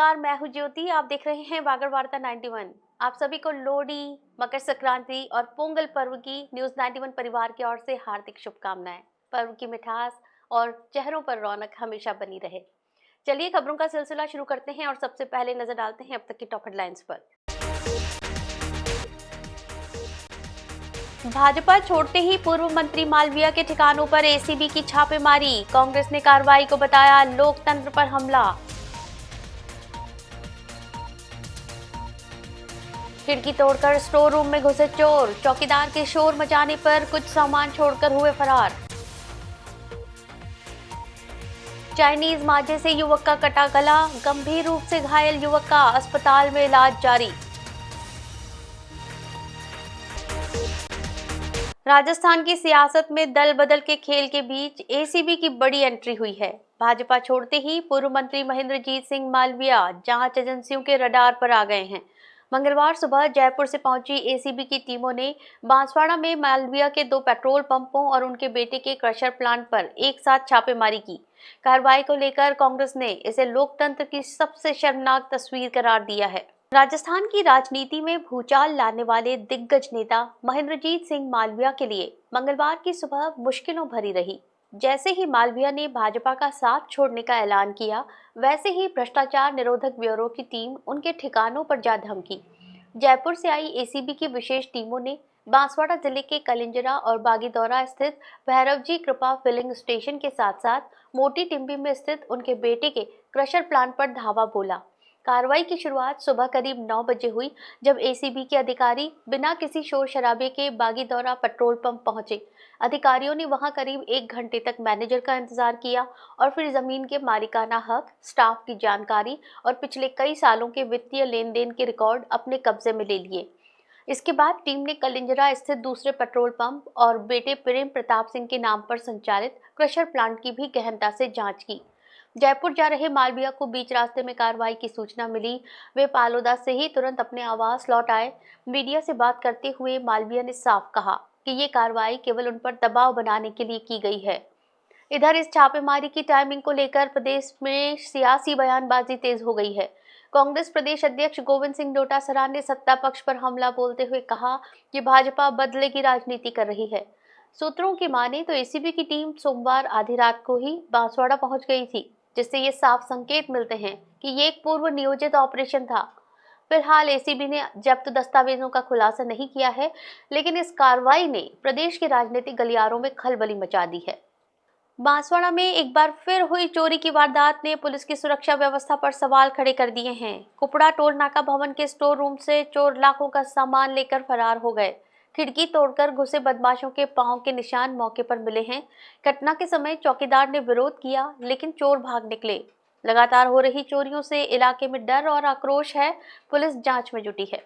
नमस्कार, मैं हूँ ज्योति। आप देख रहे हैं वागड़ वार्ता 91। आप सभी को लोहड़ी, मकर संक्रांति और पोंगल पर्व की न्यूज़ 91 परिवार की ओर से हार्दिक शुभकामनाएं। पर्व की मिठास और चेहरों पर रौनक हमेशा बनी रहे। चलिए खबरों का सिलसिला शुरू करते हैं और सबसे पहले नजर डालते हैं अब तक की टॉप हेडलाइंस पर। भाजपा छोड़ते ही पूर्व मंत्री मालवीया के ठिकानों पर एसीबी की छापेमारी। कांग्रेस ने कार्रवाई को बताया लोकतंत्र पर हमला। खिड़की तोड़कर स्टोर रूम में घुसे चोर। चौकीदार के शोर मचाने पर कुछ सामान छोड़कर हुए फरार। चाइनीज मांझे से युवक का कटा गला। गंभीर रूप से घायल युवक का अस्पताल में इलाज जारी। राजस्थान की सियासत में दल बदल के खेल के बीच एसीबी की बड़ी एंट्री हुई है। भाजपा छोड़ते ही पूर्व मंत्री महेंद्रजीत सिंह मालवीया जांच एजेंसियों के रडार पर आ गए हैं। मंगलवार सुबह जयपुर से पहुंची एसीबी की टीमों ने बांसवाड़ा में मालवीया के 2 पेट्रोल पंपों और उनके बेटे के क्रशर प्लांट पर एक साथ छापेमारी की। कार्रवाई को लेकर कांग्रेस ने इसे लोकतंत्र की सबसे शर्मनाक तस्वीर करार दिया है। राजस्थान की राजनीति में भूचाल लाने वाले दिग्गज नेता महेंद्रजीत सिंह मालवीया के लिए मंगलवार की सुबह मुश्किलों भरी रही। जैसे ही मालवीया ने भाजपा का साथ छोड़ने का ऐलान किया, वैसे ही भ्रष्टाचार निरोधक ब्यूरो की टीम उनके ठिकानों पर जा धमकी। जयपुर से आई एसीबी की विशेष टीमों ने बांसवाड़ा जिले के कलिंजरा और बागीदौरा स्थित भैरवजी कृपा फिलिंग स्टेशन के साथ साथ मोटी टिम्बी में स्थित उनके बेटे के क्रशर प्लांट पर धावा बोला। कार्रवाई की शुरुआत सुबह करीब 9 बजे हुई, जब एसीबी के अधिकारी बिना किसी शोर शराबे के बागीदौरा पेट्रोल पंप पहुंचे। अधिकारियों ने वहां करीब 1 घंटे तक मैनेजर का इंतजार किया और फिर जमीन के मालिकाना हक, स्टाफ की जानकारी और पिछले कई सालों के वित्तीय लेन देन के रिकॉर्ड अपने कब्जे में ले लिए। इसके बाद टीम ने कलिंजरा स्थित दूसरे पेट्रोल पंप और बेटे प्रेम प्रताप सिंह के नाम पर संचालित क्रशर प्लांट की भी गहनता से जांच की। जयपुर जा रहे मालवीया को बीच रास्ते में कार्रवाई की सूचना मिली। वे पालोदा से ही तुरंत अपने आवास लौट आए। मीडिया से बात करते हुए मालवीया ने साफ कहा कि ये कार्रवाई केवल उन पर दबाव बनाने के लिए की गई है। इधर इस छापेमारी की टाइमिंग को लेकर प्रदेश में सियासी बयानबाजी तेज हो गई है। कांग्रेस प्रदेश अध्यक्ष गोविंद सिंह डोटासरा ने सत्ता पक्ष पर हमला बोलते हुए कहा कि भाजपा बदले की राजनीति कर रही है। सूत्रों की माने तो एसीबी की टीम सोमवार आधी रात को ही बांसवाड़ा पहुंच गई थी, जिससे ये साफ संकेत मिलते हैं कि ये एक पूर्व नियोजित ऑपरेशन था। फिलहाल एसीबी ने जब्त दस्तावेजों का खुलासा नहीं किया है, लेकिन इस कार्रवाई ने प्रदेश के राजनीतिक गलियारों में खलबली मचा दी है। बांसवाड़ा में एक बार फिर हुई चोरी की वारदात ने पुलिस की सुरक्षा व्यवस्था पर सवाल खड़े कर दिए हैं। कुपड़ा टोल नाका भवन के स्टोर रूम से चोर लाखों का सामान लेकर फरार हो गए। खिड़की तोड़कर घुसे बदमाशों के पांव के निशान मौके पर मिले हैं। घटना के समय चौकीदार ने विरोध किया, लेकिन चोर भाग निकले। लगातार हो रही चोरियों से इलाके में डर और आक्रोश है। पुलिस जांच में जुटी है।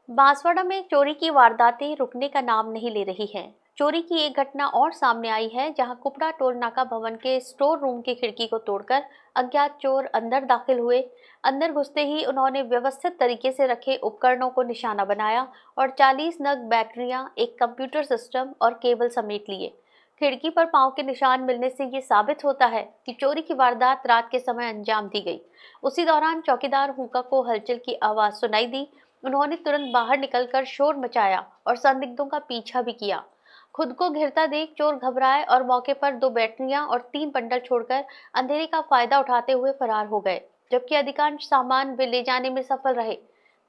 बांसवाड़ा में चोरी की वारदातें रुकने का नाम नहीं ले रही हैं। चोरी की एक घटना और सामने आई है, जहां कुपड़ा टोल नाका भवन के स्टोर रूम की खिड़की को तोड़कर अज्ञात चोर अंदर दाखिल हुए। अंदर घुसते ही उन्होंने व्यवस्थित तरीके से रखे उपकरणों को निशाना बनाया और 40 नग बैटरियां, एक कंप्यूटर सिस्टम और केबल समेट लिए। खिड़की पर पांव के निशान मिलने से ये साबित होता है कि चोरी की वारदात रात के समय अंजाम दी गई। उसी दौरान चौकीदार हुक्का को हलचल की आवाज सुनाई दी। उन्होंने तुरंत बाहर निकलकर शोर मचाया और संदिग्धों का पीछा भी किया। खुद को घिरता देख चोर घबराए और मौके पर 2 बैटरियां और 3 बंडल छोड़कर अंधेरे का फायदा उठाते हुए फरार हो गए, जबकि अधिकांश सामान वे ले जाने में सफल रहे।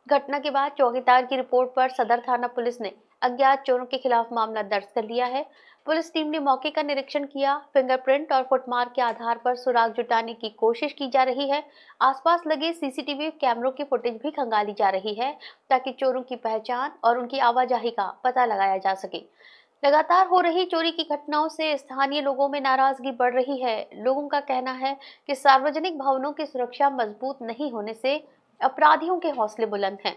घटना के बाद चौकीदार की रिपोर्ट पर सदर थाना पुलिस ने अज्ञात चोरों के खिलाफ मामला दर्ज कर लिया है। पुलिस टीम ने मौके का निरीक्षण किया। फिंगरप्रिंट और फुटमार्क के आधार पर सुराग जुटाने की कोशिश की जा रही है। आसपास लगे सीसीटीवी कैमरों की फुटेज भी खंगाली जा रही है, ताकि चोरों की पहचान और उनकी आवाजाही का पता लगाया जा सके। लगातार हो रही चोरी की घटनाओं से स्थानीय लोगों में नाराजगी बढ़ रही है। लोगों का कहना है कि सार्वजनिक भवनों की सुरक्षा मजबूत नहीं होने से अपराधियों के हौसले बुलंद हैं।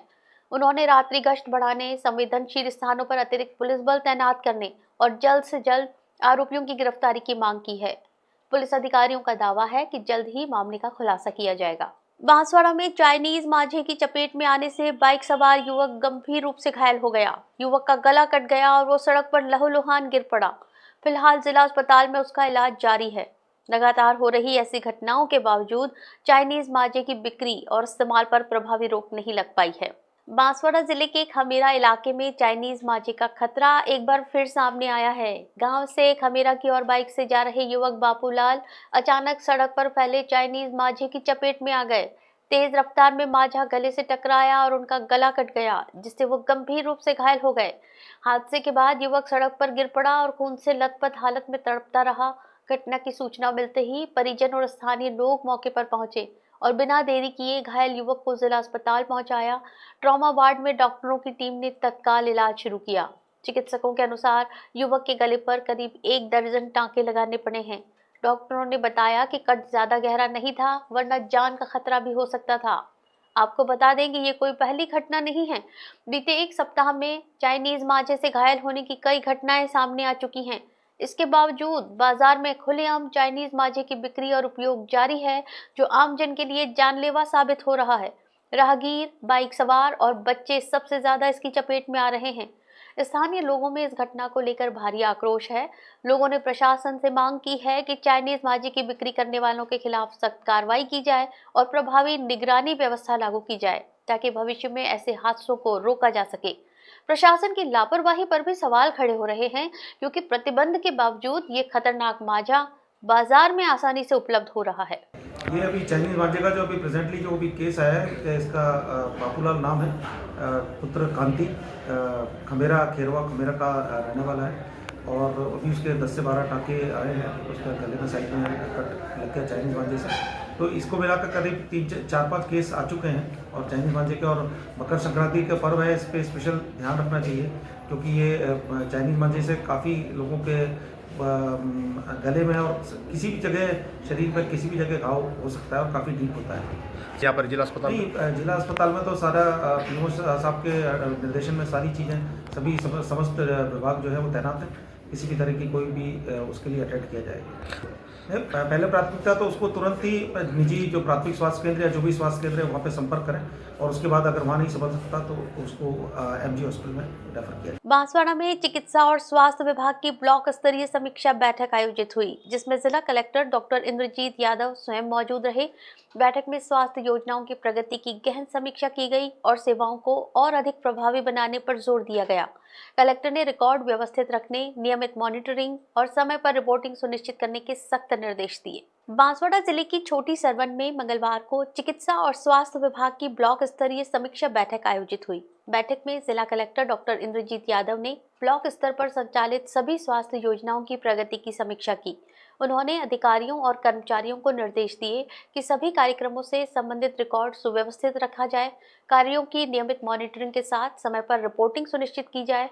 उन्होंने रात्रि गश्त बढ़ाने, संवेदनशील स्थानों पर अतिरिक्त पुलिस बल तैनात करने और जल्द से जल्द आरोपियों की गिरफ्तारी की मांग की है। पुलिस अधिकारियों का दावा है कि जल्द ही मामले का खुलासा किया जाएगा। बांसवाड़ा में चाइनीज मांझे की चपेट में आने से बाइक सवार युवक गंभीर रूप से घायल हो गया। युवक का गला कट गया और वो सड़क पर लहूलुहान गिर पड़ा। फिलहाल जिला अस्पताल में उसका इलाज जारी है। लगातार हो रही ऐसी घटनाओं के बावजूद चाइनीज माजे की बिक्री और इस्तेमाल पर प्रभावी रोक नहीं लग पाई है। बांसवाड़ा जिले के खमेरा इलाके में चाइनीज माजे का खतरा एक बार फिर सामने आया है। गांव से खमेरा की ओर बाइक से जा रहे युवक बापूलाल अचानक सड़क पर फैले चाइनीज माजे की चपेट में आ गए। तेज रफ्तार में मांझा गले से टकराया और उनका गला कट गया, जिससे वो गंभीर रूप से घायल हो गए। हादसे के बाद युवक सड़क पर गिर पड़ा और खून से लथपथ हालत में तड़पता रहा। घटना की सूचना मिलते ही परिजन और स्थानीय लोग मौके पर पहुंचे और बिना देरी किए घायल युवक को जिला अस्पताल पहुंचाया। ट्रॉमा वार्ड में डॉक्टरों की टीम ने तत्काल इलाज शुरू किया। चिकित्सकों के अनुसार युवक के गले पर करीब 1 दर्जन टांके लगाने पड़े हैं। डॉक्टरों ने बताया कि कट ज्यादा गहरा नहीं था, वरना जान का खतरा भी हो सकता था। आपको बता दें कि ये कोई पहली घटना नहीं है। बीते 1 सप्ताह में चाइनीज मांझे से घायल होने की कई घटनाएं सामने आ चुकी हैं। इसके बावजूद बाजार में खुलेआम चाइनीज मांझे की बिक्री और उपयोग जारी है, जो आमजन के लिए जानलेवा साबित हो रहा है। राहगीर, बाइक सवार और बच्चे सबसे ज्यादा इसकी चपेट में आ रहे हैं। स्थानीय लोगों में इस घटना को लेकर भारी आक्रोश है। लोगों ने प्रशासन से मांग की है कि चाइनीज मांझे की बिक्री करने वालों के खिलाफ सख्त कार्रवाई की जाए और प्रभावी निगरानी व्यवस्था लागू की जाए, ताकि भविष्य में ऐसे हादसों को रोका जा सके। प्रशासन की लापरवाही पर भी सवाल खड़े हो रहे हैं, क्योंकि प्रतिबंध के बावजूद ये खतरनाक मांझा बाजार में आसानी से उपलब्ध हो रहा है। ये अभी चाइनीज मांझे का जो अभी प्रेजेंटली जो अभी केस आया है कि इसका बापूलाल नाम है, पुत्र कांति, खमेरा खेरवा खमेरा का रहने वाला है। और अभी उसके 10 से 12 टाँके आए हैं, उसके गले में साइड में कट लग गया चाइनीज मांझे से। तो इसको मिलाकर करीब 3-4-5 केस आ चुके हैं। और चाइनीज मांझे के और मकर संक्रांति का पर्व है, इस पर स्पेशल ध्यान रखना चाहिए, क्योंकि ये चाइनीज मांझे से काफ़ी लोगों के गले में और किसी भी जगह शरीर पर किसी भी जगह घाव हो सकता है और काफ़ी डीप होता है। यहाँ पर जिला अस्पताल नहीं, जिला अस्पताल में तो सारा पीओ साहब के निर्देशन में सारी चीज़ें सभी समस्त विभाग जो है वो तैनात है। किसी भी तरह की कोई भी उसके लिए अटेंड किया जाएगा। पहले प्राथमिकता तो उसको तुरंत ही निजी जो प्राथमिक स्वास्थ्य केंद्र या जो भी स्वास्थ्य केंद्र है वहाँ पे संपर्क करें, और उसके बाद अगर वहाँ नहीं समझ सकता तो उसको एमजी हॉस्पिटल में रेफर किया। बांसवाड़ा में चिकित्सा और स्वास्थ्य विभाग की ब्लॉक स्तरीय समीक्षा बैठक आयोजित हुई, जिसमें जिला कलेक्टर डॉक्टर इंद्रजीत यादव स्वयं मौजूद रहे। बैठक में स्वास्थ्य योजनाओं की प्रगति की गहन समीक्षा की गई और सेवाओं को और अधिक प्रभावी बनाने पर जोर दिया गया। कलेक्टर ने रिकॉर्ड व्यवस्थित रखने, नियमित मॉनिटरिंग और समय पर रिपोर्टिंग सुनिश्चित करने के सख्त निर्देश दिए। बांसवाड़ा जिले की छोटी सरवन में मंगलवार को चिकित्सा और स्वास्थ्य विभाग की ब्लॉक स्तरीय समीक्षा बैठक आयोजित हुई। बैठक में जिला कलेक्टर डॉक्टर इंद्रजीत यादव ने ब्लॉक स्तर पर संचालित सभी स्वास्थ्य योजनाओं की प्रगति की समीक्षा की। उन्होंने अधिकारियों और कर्मचारियों को निर्देश दिए कि सभी कार्यक्रमों से संबंधित रिकॉर्ड सुव्यवस्थित रखा जाए, कार्यों की नियमित मॉनिटरिंग के साथ समय पर रिपोर्टिंग सुनिश्चित की जाए।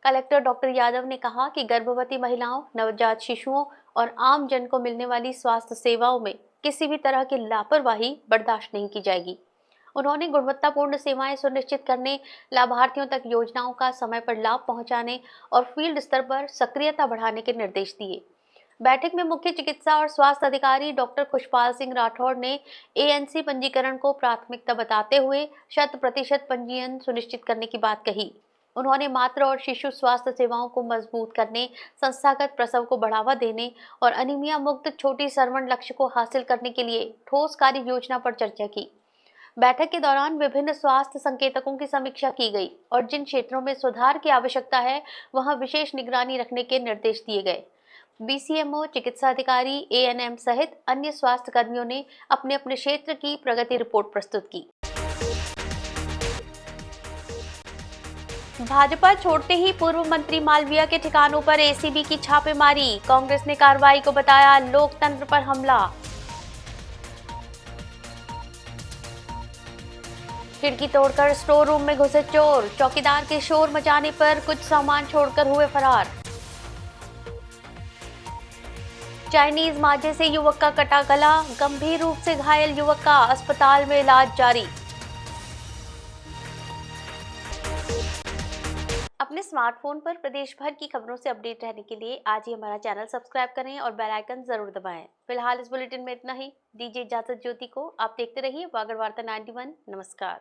कलेक्टर डॉक्टर यादव ने कहा कि गर्भवती महिलाओं, नवजात शिशुओं और आम जन को मिलने वाली स्वास्थ्य सेवाओं में किसी भी तरह की लापरवाही बर्दाश्त नहीं की जाएगी। उन्होंने गुणवत्तापूर्ण सेवाएं सुनिश्चित करने, लाभार्थियों तक योजनाओं का समय पर लाभ पहुंचाने और फील्ड स्तर पर सक्रियता बढ़ाने के निर्देश दिए। बैठक में मुख्य चिकित्सा और स्वास्थ्य अधिकारी डॉक्टर खुशपाल सिंह राठौड़ ने एएनसी पंजीकरण को प्राथमिकता बताते हुए 100% पंजीयन सुनिश्चित करने की बात कही। उन्होंने मातृ और शिशु स्वास्थ्य सेवाओं को मजबूत करने, संस्थागत प्रसव को बढ़ावा देने और अनीमिया मुक्त छोटी सरवण लक्ष्य को हासिल करने के लिए ठोस कार्य योजना पर चर्चा की। बैठक के दौरान विभिन्न स्वास्थ्य संकेतकों की समीक्षा की गई और जिन क्षेत्रों में सुधार की आवश्यकता है वहां विशेष निगरानी रखने के निर्देश दिए गए। बीसीएमओ, चिकित्सा अधिकारी, एएनएम सहित अन्य स्वास्थ्य कर्मियों ने अपने अपने क्षेत्र की प्रगति रिपोर्ट प्रस्तुत की। भाजपा छोड़ते ही पूर्व मंत्री मालविया के ठिकानों पर एसीबी की छापेमारी। कांग्रेस ने कार्रवाई को बताया लोकतंत्र पर हमला। खिड़की तोड़कर स्टोर रूम में घुसे चोर, चौकीदार के शोर मचाने पर कुछ सामान छोड़कर हुए फरार। चाइनीज मांझे से युवक का कटा गला, गंभीर रूप से घायल युवक का अस्पताल में इलाज जारी। अपने स्मार्टफोन पर प्रदेश भर की खबरों से अपडेट रहने के लिए आज ही हमारा चैनल सब्सक्राइब करें और बेल आइकन जरूर दबाएं। फिलहाल इस बुलेटिन में इतना ही। दीजिए इजाजत ज्योति को। आप देखते रहिए वागर वार्ता 91। नमस्कार।